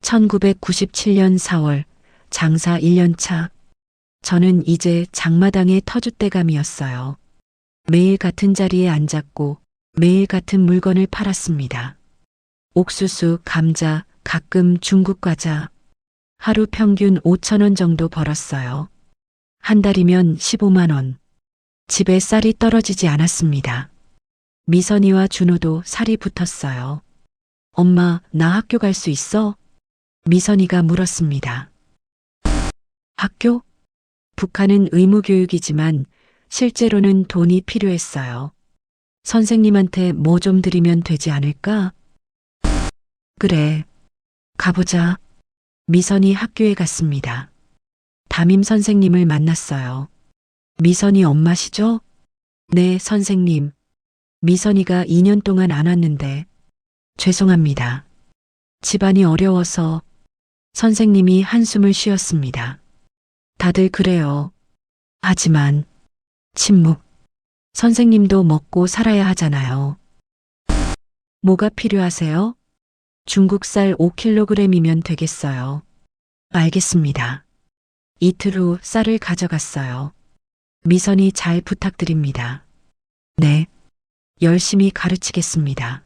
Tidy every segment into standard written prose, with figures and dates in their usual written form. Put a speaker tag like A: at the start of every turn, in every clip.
A: 1997년 4월 장사 1년차. 저는 이제 장마당의 터줏대감이었어요. 매일 같은 자리에 앉았고 매일 같은 물건을 팔았습니다. 옥수수, 감자, 가끔 중국 과자. 하루 평균 5,000원 정도 벌었어요. 한 달이면 15만 원. 집에 쌀이 떨어지지 않았습니다. 미선이와 준호도 살이 붙었어요. 엄마, 나 학교 갈 수 있어? 미선이가 물었습니다. 학교? 북한은 의무교육이지만 실제로는 돈이 필요했어요. 선생님한테 뭐 좀 드리면 되지 않을까? 그래, 가보자. 미선이 학교에 갔습니다. 담임 선생님을 만났어요. 미선이 엄마시죠? 네, 선생님. 미선이가 2년 동안 안 왔는데 죄송합니다. 집안이 어려워서. 선생님이 한숨을 쉬었습니다. 다들 그래요. 하지만 침묵. 선생님도 먹고 살아야 하잖아요. 뭐가 필요하세요? 중국쌀 5kg이면 되겠어요. 알겠습니다. 이틀 후 쌀을 가져갔어요. 미선이 잘 부탁드립니다. 네. 열심히 가르치겠습니다.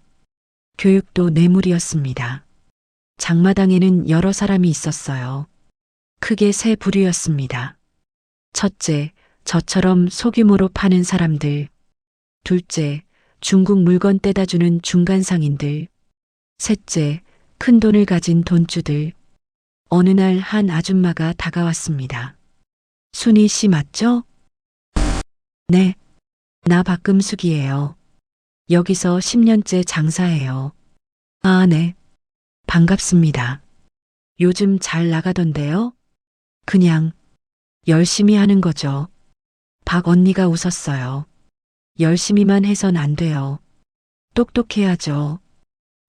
A: 교육도 뇌물이었습니다. 장마당에는 여러 사람이 있었어요. 크게 세 부류였습니다. 첫째, 저처럼 소규모로 파는 사람들. 둘째, 중국 물건 떼다 주는 중간상인들. 셋째, 큰 돈을 가진 돈주들. 어느 날 한 아줌마가 다가왔습니다. 순희 씨 맞죠? 네, 나 박금숙이에요. 여기서 10년째 장사해요. 아, 네. 반갑습니다. 요즘 잘 나가던데요? 그냥 열심히 하는 거죠. 박 언니가 웃었어요. 열심히만 해선 안 돼요. 똑똑해야죠.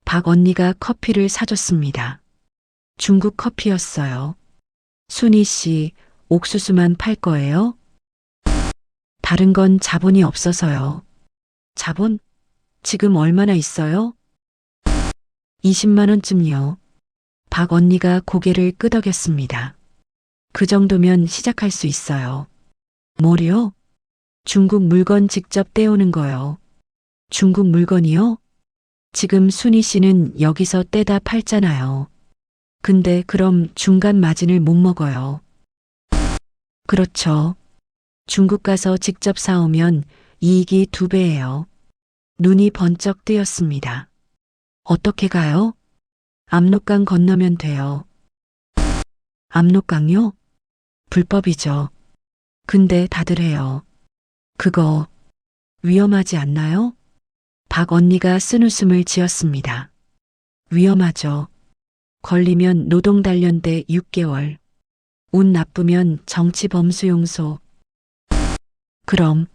A: 박 언니가 커피를 사줬습니다. 중국 커피였어요. 순희 씨, 옥수수만 팔 거예요? 다른 건 자본이 없어서요. 자본? 지금 얼마나 있어요? 20만 원쯤요. 박 언니가 고개를 끄덕였습니다. 그 정도면 시작할 수 있어요. 뭐요? 중국 물건 직접 떼오는 거요. 중국 물건이요? 지금 순희 씨는 여기서 떼다 팔잖아요. 근데 그럼 중간 마진을 못 먹어요. 그렇죠. 중국 가서 직접 사오면 이익이 2배예요. 눈이 번쩍 뜨였습니다. 어떻게 가요? 압록강 건너면 돼요. 압록강요? 불법이죠. 근데 다들 해요. 그거 위험하지 않나요? 박 언니가 쓴웃음을 지었습니다. 위험하죠. 걸리면 노동단련대 6개월. 운 나쁘면 정치범수용소. 그럼.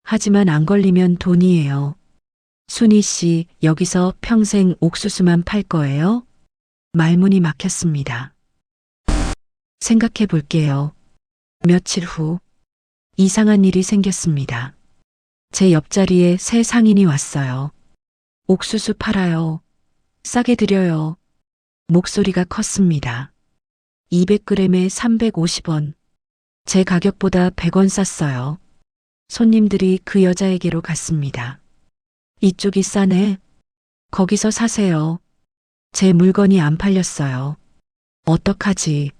A: 하지만 안 걸리면 돈이에요. 순희 씨, 여기서 평생 옥수수만 팔 거예요? 말문이 막혔습니다. 생각해 볼게요. 며칠 후, 이상한 일이 생겼습니다. 제 옆자리에 새 상인이 왔어요. 옥수수 팔아요. 싸게 드려요. 목소리가 컸습니다. 200g에 350원. 제 가격보다 100원 쌌어요. 손님들이 그 여자에게로 갔습니다. 이쪽이 싸네. 거기서 사세요. 제 물건이 안 팔렸어요. 어떡하지?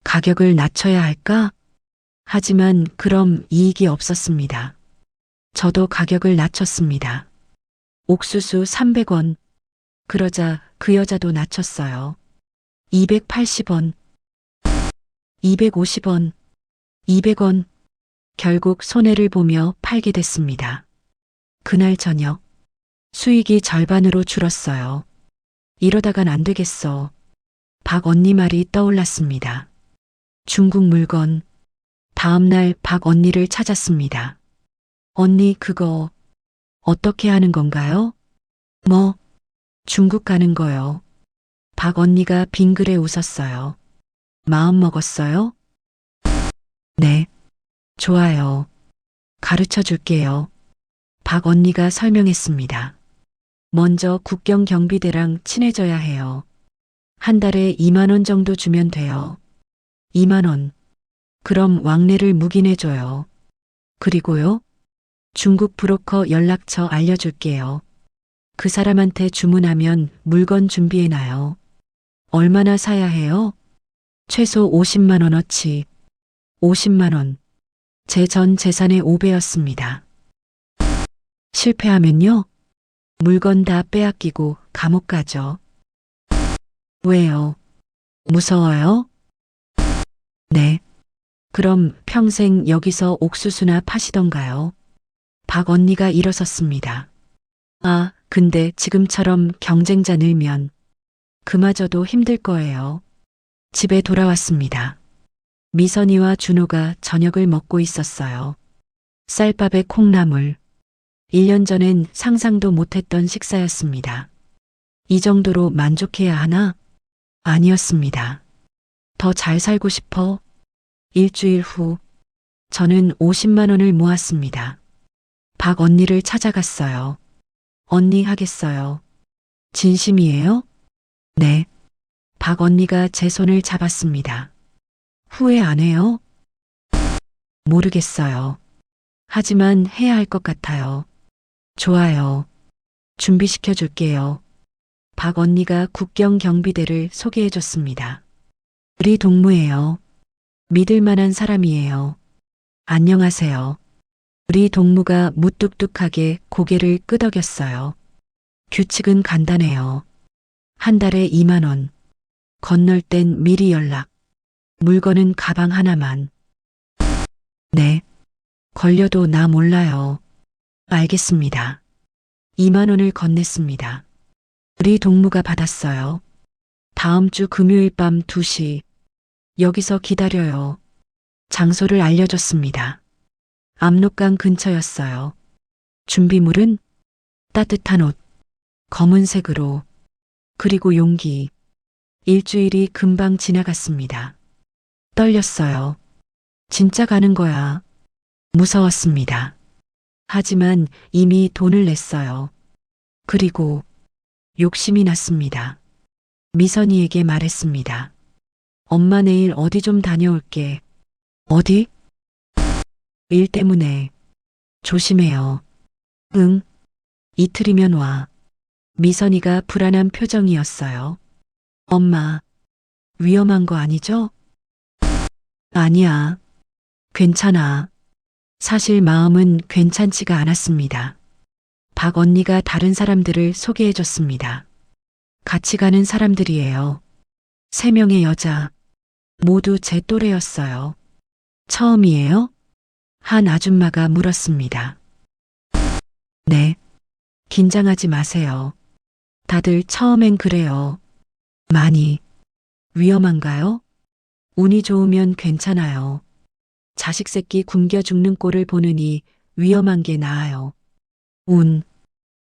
A: 가격을 낮춰야 할까? 하지만 그럼 이익이 없었습니다. 저도 가격을 낮췄습니다. 옥수수 300원. 그러자 그 여자도 낮췄어요. 280원. 250원. 200원. 결국 손해를 보며 팔게 됐습니다. 그날 저녁 수익이 절반으로 줄었어요. 이러다간 안 되겠어. 박 언니 말이 떠올랐습니다. 중국 물건. 다음 날 박 언니를 찾았습니다. 언니 그거 어떻게 하는 건가요? 뭐? 중국 가는 거요. 박 언니가 빙그레 웃었어요. 마음 먹었어요? 네. 좋아요. 가르쳐 줄게요. 박 언니가 설명했습니다. 먼저 국경 경비대랑 친해져야 해요. 한 달에 2만 원 정도 주면 돼요. 2만 원. 그럼 왕래를 묵인해줘요. 그리고요? 중국 브로커 연락처 알려줄게요. 그 사람한테 주문하면 물건 준비해놔요. 얼마나 사야 해요? 최소 50만 원어치. 50만 원. 제 전 재산의 5배였습니다. 실패하면요? 물건 다 빼앗기고 감옥 가죠. 왜요? 무서워요? 네. 그럼 평생 여기서 옥수수나 파시던가요? 박 언니가 일어섰습니다. 아, 근데 지금처럼 경쟁자 늘면 그마저도 힘들 거예요. 집에 돌아왔습니다. 미선이와 준호가 저녁을 먹고 있었어요. 쌀밥에 콩나물. 1년 전엔 상상도 못했던 식사였습니다. 이 정도로 만족해야 하나? 아니었습니다. 더 잘 살고 싶어? 일주일 후, 저는 50만 원을 모았습니다. 박 언니를 찾아갔어요. 언니 하겠어요. 진심이에요? 네. 박 언니가 제 손을 잡았습니다. 후회 안 해요? 모르겠어요. 하지만 해야 할 것 같아요. 좋아요. 준비시켜 줄게요. 박 언니가 국경 경비대를 소개해 줬습니다. 우리 동무예요. 믿을 만한 사람이에요. 안녕하세요. 우리 동무가 무뚝뚝하게 고개를 끄덕였어요. 규칙은 간단해요. 한 달에 2만 원. 건널 땐 미리 연락. 물건은 가방 하나만. 네. 걸려도 나 몰라요. 알겠습니다. 2만 원을 건넸습니다. 우리 동무가 받았어요. 다음 주 금요일 밤 2시. 여기서 기다려요. 장소를 알려줬습니다. 압록강 근처였어요. 준비물은 따뜻한 옷, 검은색으로, 그리고 용기. 일주일이 금방 지나갔습니다. 떨렸어요. 진짜 가는 거야. 무서웠습니다. 하지만 이미 돈을 냈어요. 그리고 욕심이 났습니다. 미선이에게 말했습니다. 엄마 내일 어디 좀 다녀올게. 어디? 일 때문에. 조심해요. 응. 이틀이면 와. 미선이가 불안한 표정이었어요. 엄마, 위험한 거 아니죠? 아니야. 괜찮아. 사실 마음은 괜찮지가 않았습니다. 박 언니가 다른 사람들을 소개해 줬습니다. 같이 가는 사람들이에요. 3명의 여자. 모두 제 또래였어요. 처음이에요? 한 아줌마가 물었습니다. 네. 긴장하지 마세요. 다들 처음엔 그래요. 많이. 위험한가요? 운이 좋으면 괜찮아요. 자식 새끼 굶겨 죽는 꼴을 보느니 위험한 게 나아요. 운.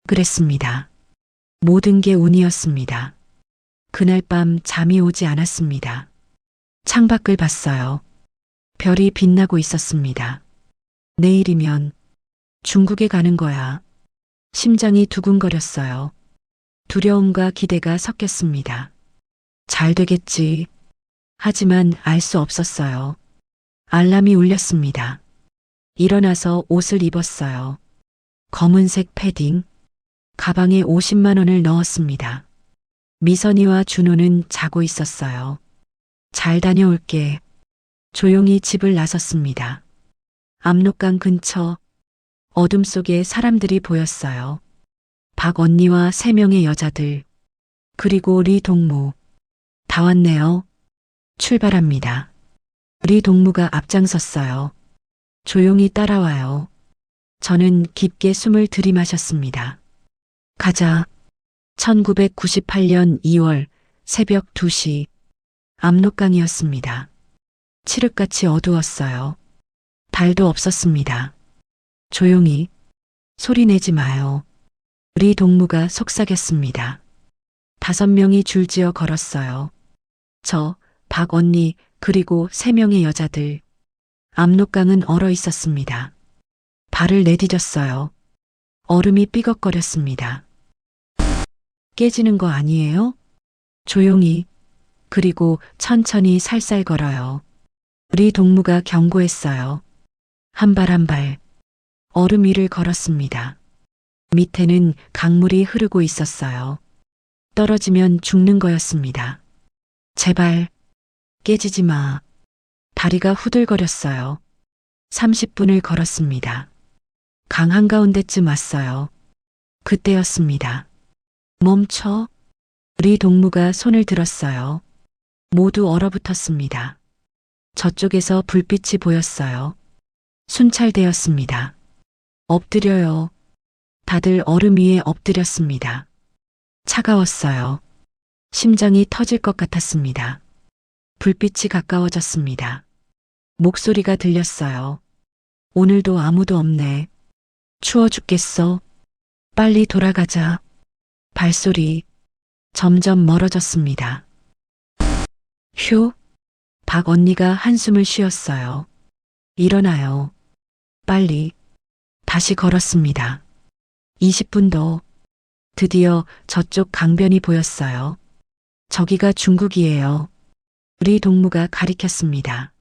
A: 그랬습니다. 모든 게 운이었습니다. 그날 밤 잠이 오지 않았습니다. 창밖을 봤어요. 별이 빛나고 있었습니다. 내일이면 중국에 가는 거야. 심장이 두근거렸어요. 두려움과 기대가 섞였습니다. 잘 되겠지. 하지만 알 수 없었어요. 알람이 울렸습니다. 일어나서 옷을 입었어요. 검은색 패딩. 가방에 50만 원을 넣었습니다. 미선이와 준호는 자고 있었어요. 잘 다녀올게. 조용히 집을 나섰습니다. 압록강 근처 어둠 속에 사람들이 보였어요. 박 언니와 3명의 여자들. 그리고 리 동무. 다 왔네요. 출발합니다. 리 동무가 앞장섰어요. 조용히 따라와요. 저는 깊게 숨을 들이마셨습니다. 가자. 1998년 2월 새벽 2시. 압록강이었습니다. 칠흑같이 어두웠어요. 달도 없었습니다. 조용히. 소리 내지 마요. 우리 동무가 속삭였습니다. 5명이 줄지어 걸었어요. 저, 박 언니, 그리고 3명의 여자들. 압록강은 얼어 있었습니다. 발을 내디뎠어요. 얼음이 삐걱거렸습니다. 깨지는 거 아니에요? 조용히. 그리고 천천히 살살 걸어요. 우리 동무가 경고했어요. 한 발 한 발. 얼음 위를 걸었습니다. 밑에는 강물이 흐르고 있었어요. 떨어지면 죽는 거였습니다. 제발, 깨지지 마. 다리가 후들거렸어요. 30분을 걸었습니다. 강 한가운데쯤 왔어요. 그때였습니다. 멈춰. 우리 동무가 손을 들었어요. 모두 얼어붙었습니다. 저쪽에서 불빛이 보였어요. 순찰되었습니다. 엎드려요. 다들 얼음 위에 엎드렸습니다. 차가웠어요. 심장이 터질 것 같았습니다. 불빛이 가까워졌습니다. 목소리가 들렸어요. 오늘도 아무도 없네. 추워 죽겠어. 빨리 돌아가자. 발소리 점점 멀어졌습니다. 휴. 박 언니가 한숨을 쉬었어요. 일어나요. 빨리. 다시 걸었습니다. 20분 더. 드디어 저쪽 강변이 보였어요. 저기가 중국이에요. 우리 동무가 가리켰습니다.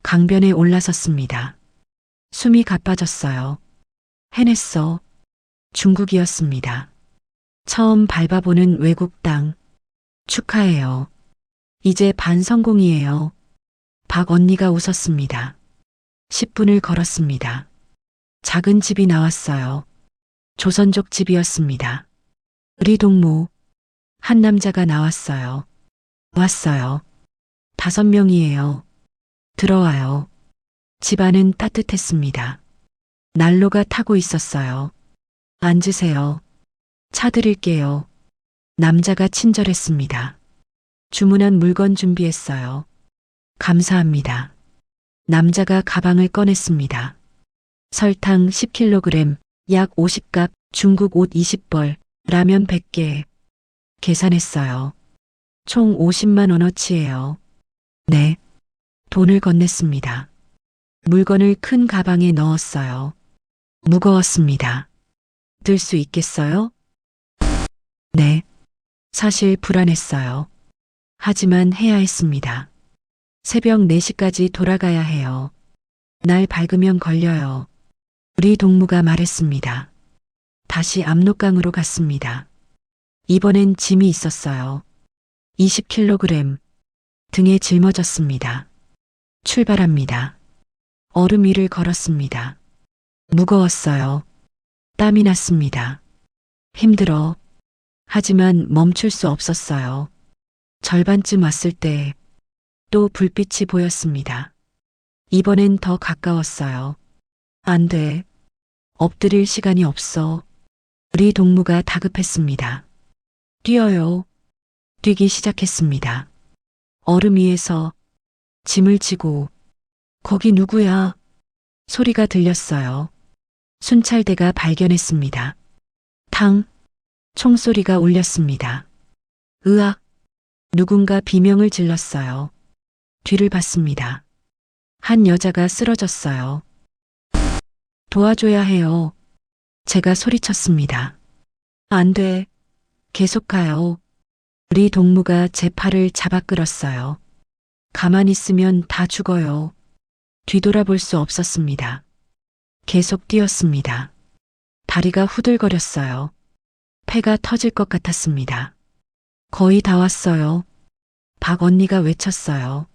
A: 강변에 올라섰습니다. 숨이 가빠졌어요. 해냈어. 중국이었습니다. 처음 밟아보는 외국 땅. 축하해요. 이제 반 성공이에요. 박 언니가 웃었습니다. 10분을 걸었습니다. 작은 집이 나왔어요. 조선족 집이었습니다. 우리 동무. 한 남자가 나왔어요. 왔어요. 5명이에요. 들어와요. 집안은 따뜻했습니다. 난로가 타고 있었어요. 앉으세요. 차 드릴게요. 남자가 친절했습니다. 주문한 물건 준비했어요. 감사합니다. 남자가 가방을 꺼냈습니다. 설탕 10kg, 약 50갑, 중국 옷 20벌, 라면 100개. 계산했어요. 총 50만 원어치예요. 네. 돈을 건넸습니다. 물건을 큰 가방에 넣었어요. 무거웠습니다. 들 수 있겠어요? 네. 사실 불안했어요. 하지만 해야 했습니다. 새벽 4시까지 돌아가야 해요. 날 밝으면 걸려요. 우리 동무가 말했습니다. 다시 압록강으로 갔습니다. 이번엔 짐이 있었어요. 20kg. 등에 짊어졌습니다. 출발합니다. 얼음 위를 걸었습니다. 무거웠어요. 땀이 났습니다. 힘들어. 하지만 멈출 수 없었어요. 절반쯤 왔을 때 또 불빛이 보였습니다. 이번엔 더 가까웠어요. 안 돼. 엎드릴 시간이 없어. 우리 동무가 다급했습니다. 뛰어요. 뛰기 시작했습니다. 얼음 위에서 짐을 지고 거기 누구야? 소리가 들렸어요. 순찰대가 발견했습니다. 탕. 총소리가 울렸습니다. 으악. 누군가 비명을 질렀어요. 뒤를 봤습니다. 한 여자가 쓰러졌어요. 도와줘야 해요. 제가 소리쳤습니다. 안 돼. 계속 가요. 우리 동무가 제 팔을 잡아 끌었어요. 가만히 있으면 다 죽어요. 뒤돌아볼 수 없었습니다. 계속 뛰었습니다. 다리가 후들거렸어요. 폐가 터질 것 같았습니다. 거의 다 왔어요. 박 언니가 외쳤어요.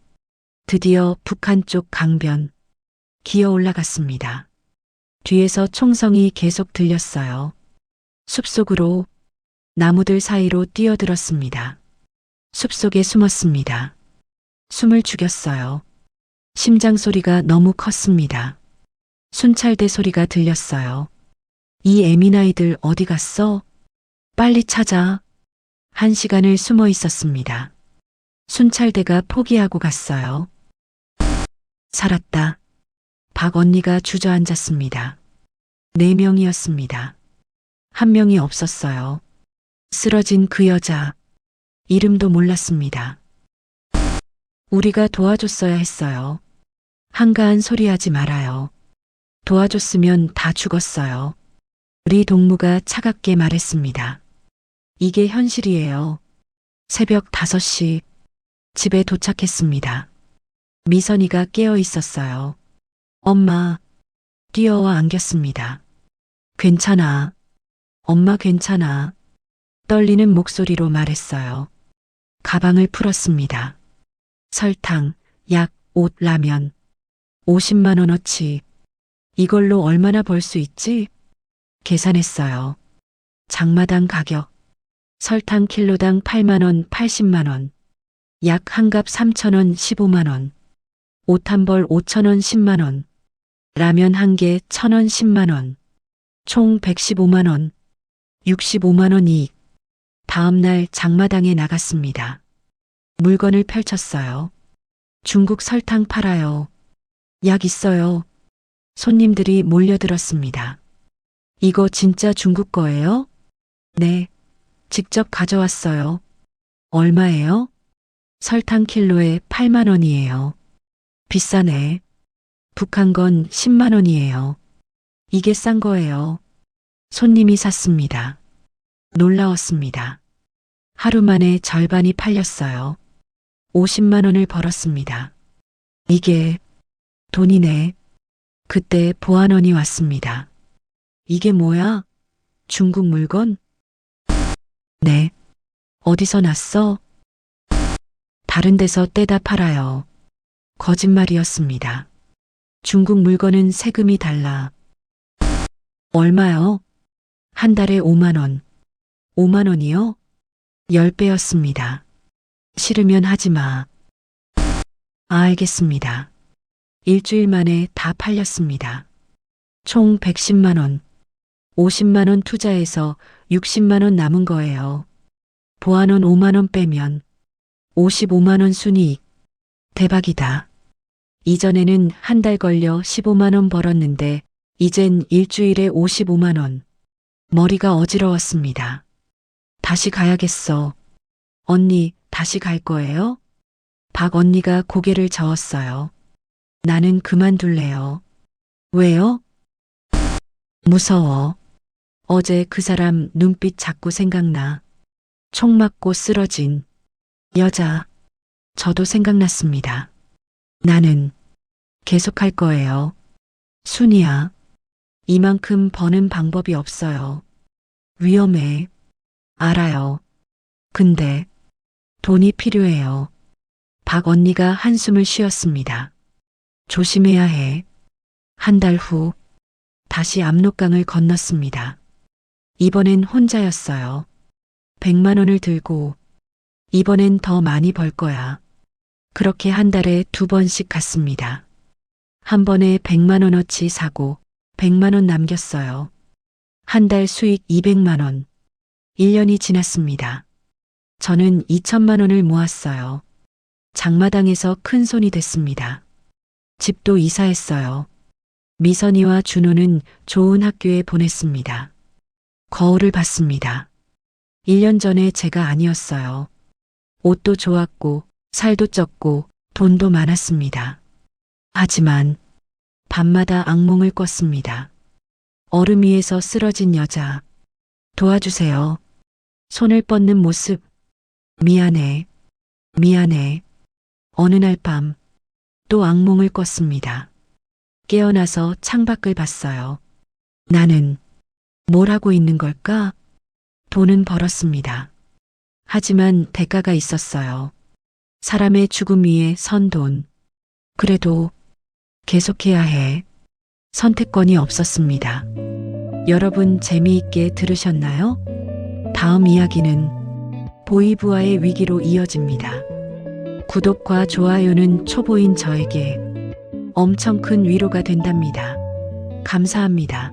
A: 드디어 북한 쪽 강변. 기어 올라갔습니다. 뒤에서 총성이 계속 들렸어요. 숲속으로, 나무들 사이로 뛰어들었습니다. 숲속에 숨었습니다. 숨을 죽였어요. 심장 소리가 너무 컸습니다. 순찰대 소리가 들렸어요. 이 애미나이들 어디 갔어? 빨리 찾아. 1시간을 숨어 있었습니다. 순찰대가 포기하고 갔어요. 살았다. 박 언니가 주저앉았습니다. 4명이었습니다. 한 명이 없었어요. 쓰러진 그 여자. 이름도 몰랐습니다. 우리가 도와줬어야 했어요. 한가한 소리 하지 말아요. 도와줬으면 다 죽었어요. 우리 동무가 차갑게 말했습니다. 이게 현실이에요. 새벽 5시. 집에 도착했습니다. 미선이가 깨어 있었어요. 엄마, 뛰어와 안겼습니다. 괜찮아. 엄마 괜찮아. 떨리는 목소리로 말했어요. 가방을 풀었습니다. 설탕, 약, 옷, 라면. 50만 원어치. 이걸로 얼마나 벌 수 있지? 계산했어요. 장마당 가격. 설탕 킬로당 8만 원, 80만 원. 약 한 갑 3천 원, 15만 원. 옷 한 벌 5천 원, 10만 원. 라면 한 개 1천 원, 10만 원. 총 115만 원. 65만 원 이익. 다음 날 장마당에 나갔습니다. 물건을 펼쳤어요. 중국 설탕 팔아요. 약 있어요. 손님들이 몰려들었습니다. 이거 진짜 중국 거예요? 네. 직접 가져왔어요. 얼마예요? 설탕 킬로에 8만 원이에요. 비싸네. 북한 건 10만 원이에요. 이게 싼 거예요. 손님이 샀습니다. 놀라웠습니다. 하루 만에 절반이 팔렸어요. 50만 원을 벌었습니다. 이게 돈이네. 그때 보안원이 왔습니다. 이게 뭐야? 중국 물건? 네. 어디서 났어? 다른 데서 떼다 팔아요. 거짓말이었습니다. 중국 물건은 세금이 달라. 얼마요? 한 달에 5만 원. 5만 원이요? 10배였습니다. 싫으면 하지 마. 알겠습니다. 일주일 만에 다 팔렸습니다. 총 110만 원. 50만 원 투자해서 60만 원 남은 거예요. 보안원 5만 원 빼면 55만 원 순이익. 대박이다. 이전에는 한 달 걸려 15만 원 벌었는데 이젠 일주일에 55만 원. 머리가 어지러웠습니다. 다시 가야겠어. 언니, 다시 갈 거예요? 박 언니가 고개를 저었어요. 나는 그만둘래요. 왜요? 무서워. 어제 그 사람 눈빛 자꾸 생각나. 총 맞고 쓰러진 여자. 저도 생각났습니다. 나는 계속할 거예요. 순이야. 이만큼 버는 방법이 없어요. 위험해. 알아요. 근데 돈이 필요해요. 박 언니가 한숨을 쉬었습니다. 조심해야 해. 한 달 후 다시 압록강을 건넜습니다. 이번엔 혼자였어요. 100만 원을 들고 이번엔 더 많이 벌 거야. 그렇게 한 달에 2번씩 갔습니다. 한 번에 100만 원어치 사고 100만 원 남겼어요. 한 달 수익 200만 원. 1년이 지났습니다. 저는 2천만 원을 모았어요. 장마당에서 큰 손이 됐습니다. 집도 이사했어요. 미선이와 준호는 좋은 학교에 보냈습니다. 거울을 봤습니다. 1년 전에 제가 아니었어요. 옷도 좋았고 살도 쪘고 돈도 많았습니다. 하지만 밤마다 악몽을 꿨습니다. 얼음 위에서 쓰러진 여자. 도와주세요. 손을 뻗는 모습. 미안해. 미안해. 어느 날 밤 또 악몽을 꿨습니다. 깨어나서 창밖을 봤어요. 나는 뭘 하고 있는 걸까? 돈은 벌었습니다. 하지만 대가가 있었어요. 사람의 죽음 위에 선 돈. 그래도 계속해야 해. 선택권이 없었습니다. 여러분 재미있게 들으셨나요? 다음 이야기는 보이부와의 위기로 이어집니다. 구독과 좋아요는 초보인 저에게 엄청 큰 위로가 된답니다. 감사합니다.